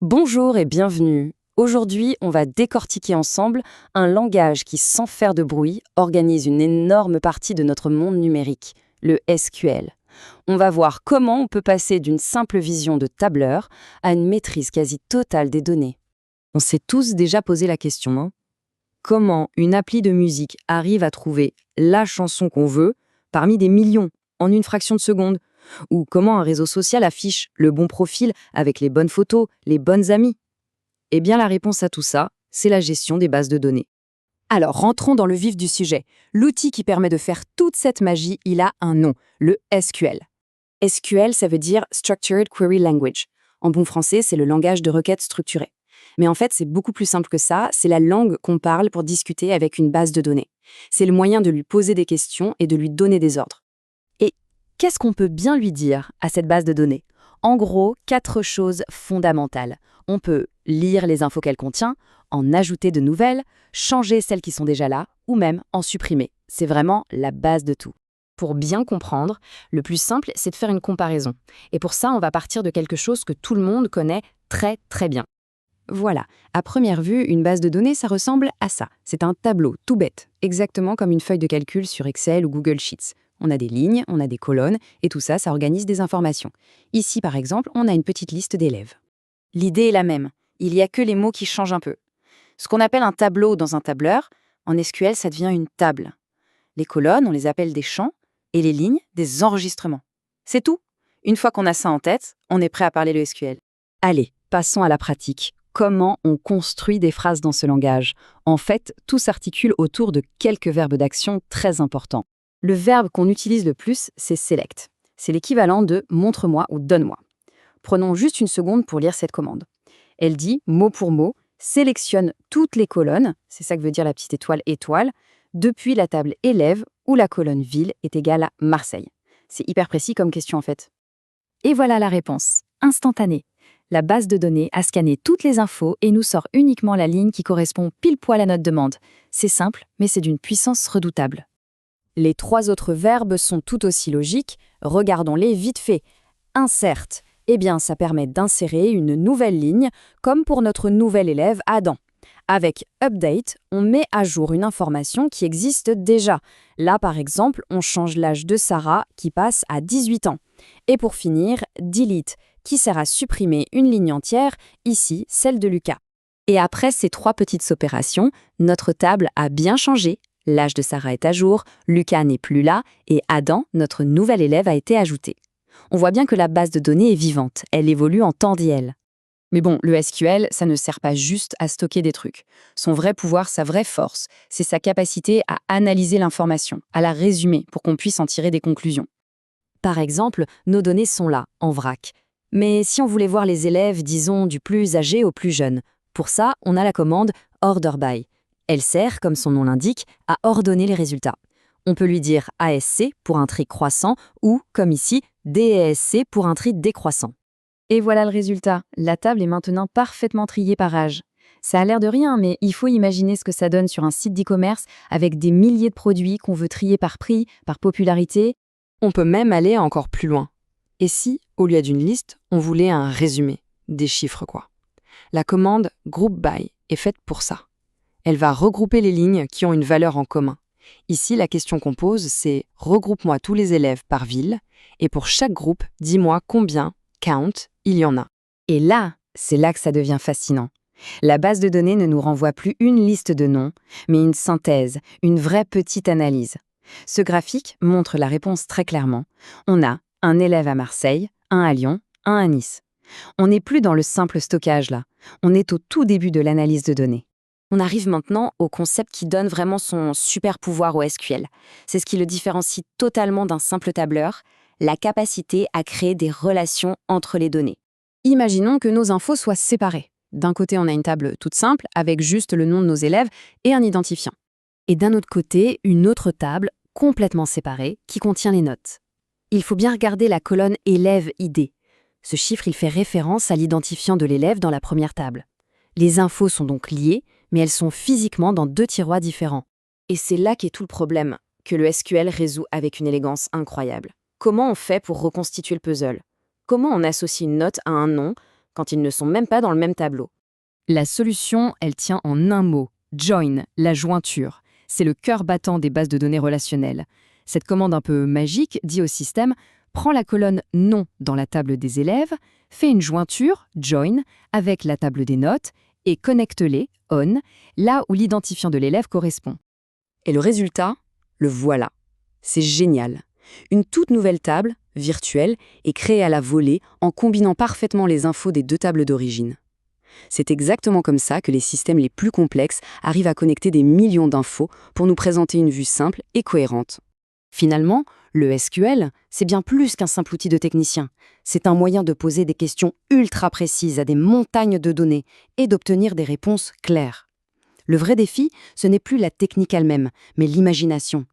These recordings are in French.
Bonjour et bienvenue. Aujourd'hui, on va décortiquer ensemble un langage qui, sans faire de bruit, organise une énorme partie de notre monde numérique, le SQL. On va voir comment on peut passer d'une simple vision de tableur à une maîtrise quasi totale des données. On s'est tous déjà posé la question, hein. Comment une appli de musique arrive à trouver la chanson qu'on veut parmi des millions en une fraction de seconde? Ou comment un réseau social affiche le bon profil avec les bonnes photos, les bonnes amies? Eh bien, la réponse à tout ça, c'est la gestion des bases de données. Alors, rentrons dans le vif du sujet. L'outil qui permet de faire toute cette magie, il a un nom, le SQL. SQL, ça veut dire Structured Query Language. En bon français, c'est le langage de requête structuré. Mais en fait, c'est beaucoup plus simple que ça, c'est la langue qu'on parle pour discuter avec une base de données. C'est le moyen de lui poser des questions et de lui donner des ordres. Et qu'est-ce qu'on peut bien lui dire à cette base de données? En gros, 4 choses fondamentales. On peut lire les infos qu'elle contient, en ajouter de nouvelles, changer celles qui sont déjà là, ou même en supprimer. C'est vraiment la base de tout. Pour bien comprendre, le plus simple, c'est de faire une comparaison. Et pour ça, on va partir de quelque chose que tout le monde connaît très très bien. Voilà, à première vue, une base de données, ça ressemble à ça. C'est un tableau tout bête, exactement comme une feuille de calcul sur Excel ou Google Sheets. On a des lignes, on a des colonnes, et tout ça, ça organise des informations. Ici, par exemple, on a une petite liste d'élèves. L'idée est la même, il n'y a que les mots qui changent un peu. Ce qu'on appelle un tableau dans un tableur, en SQL, ça devient une table. Les colonnes, on les appelle des champs, et les lignes, des enregistrements. C'est tout. Une fois qu'on a ça en tête, on est prêt à parler le SQL. Allez, passons à la pratique. Comment on construit des phrases dans ce langage? En fait, tout s'articule autour de quelques verbes d'action très importants. Le verbe qu'on utilise le plus, c'est select. C'est l'équivalent de montre-moi ou donne-moi. Prenons juste une seconde pour lire cette commande. Elle dit, mot pour mot, sélectionne toutes les colonnes, c'est ça que veut dire la petite étoile, depuis la table élève où la colonne ville est égale à Marseille. C'est hyper précis comme question en fait. Et voilà la réponse, instantanée. La base de données a scanné toutes les infos et nous sort uniquement la ligne qui correspond pile poil à notre demande. C'est simple, mais c'est d'une puissance redoutable. Les 3 autres verbes sont tout aussi logiques, regardons-les vite fait. Insert, eh bien ça permet d'insérer une nouvelle ligne, comme pour notre nouvel élève Adam. Avec update, on met à jour une information qui existe déjà. Là, par exemple, on change l'âge de Sarah qui passe à 18 ans. Et pour finir, delete, qui sert à supprimer une ligne entière, ici celle de Lucas. Et après ces 3 petites opérations, notre table a bien changé. L'âge de Sarah est à jour, Lucas n'est plus là et Adam, notre nouvel élève, a été ajouté. On voit bien que la base de données est vivante, elle évolue en temps réel. Mais bon, le SQL, ça ne sert pas juste à stocker des trucs. Son vrai pouvoir, sa vraie force, c'est sa capacité à analyser l'information, à la résumer pour qu'on puisse en tirer des conclusions. Par exemple, nos données sont là, en vrac. Mais si on voulait voir les élèves, disons, du plus âgé au plus jeune, pour ça, on a la commande order by. Elle sert, comme son nom l'indique, à ordonner les résultats. On peut lui dire ASC pour un tri croissant ou, comme ici, DESC pour un tri décroissant. Et voilà le résultat. La table est maintenant parfaitement triée par âge. Ça a l'air de rien, mais il faut imaginer ce que ça donne sur un site d'e-commerce avec des milliers de produits qu'on veut trier par prix, par popularité. On peut même aller encore plus loin. Et si, au lieu d'une liste, on voulait un résumé, des chiffres quoi. La commande group by est faite pour ça. Elle va regrouper les lignes qui ont une valeur en commun. Ici, la question qu'on pose, c'est regroupe-moi tous les élèves par ville, et pour chaque groupe, dis-moi combien, count, il y en a. Et là, c'est là que ça devient fascinant. La base de données ne nous renvoie plus une liste de noms, mais une synthèse, une vraie petite analyse. Ce graphique montre la réponse très clairement. On a un élève à Marseille, un à Lyon, un à Nice. On n'est plus dans le simple stockage là, on est au tout début de l'analyse de données. On arrive maintenant au concept qui donne vraiment son super pouvoir au SQL. C'est ce qui le différencie totalement d'un simple tableur, la capacité à créer des relations entre les données. Imaginons que nos infos soient séparées. D'un côté, on a une table toute simple, avec juste le nom de nos élèves et un identifiant. Et d'un autre côté, une autre table, complètement séparée, qui contient les notes. Il faut bien regarder la colonne élève ID. Ce chiffre, il fait référence à l'identifiant de l'élève dans la première table. Les infos sont donc liées, mais elles sont physiquement dans 2 tiroirs différents. Et c'est là qu'est tout le problème, que le SQL résout avec une élégance incroyable. Comment on fait pour reconstituer le puzzle? Comment on associe une note à un nom quand ils ne sont même pas dans le même tableau. La solution, elle tient en un mot, join, la jointure. C'est le cœur battant des bases de données relationnelles. Cette commande un peu magique dit au système « Prends la colonne nom dans la table des élèves, fais une jointure, join, avec la table des notes et connecte-les, on, là où l'identifiant de l'élève correspond. » Et le résultat, le voilà. C'est génial. Une toute nouvelle table, virtuelle, est créée à la volée en combinant parfaitement les infos des deux tables d'origine. C'est exactement comme ça que les systèmes les plus complexes arrivent à connecter des millions d'infos pour nous présenter une vue simple et cohérente. Finalement, le SQL, c'est bien plus qu'un simple outil de technicien. C'est un moyen de poser des questions ultra précises à des montagnes de données et d'obtenir des réponses claires. Le vrai défi, ce n'est plus la technique elle-même, mais l'imagination.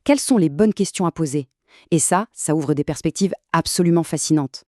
Quelles sont les bonnes questions à poser? Et ça ouvre des perspectives absolument fascinantes.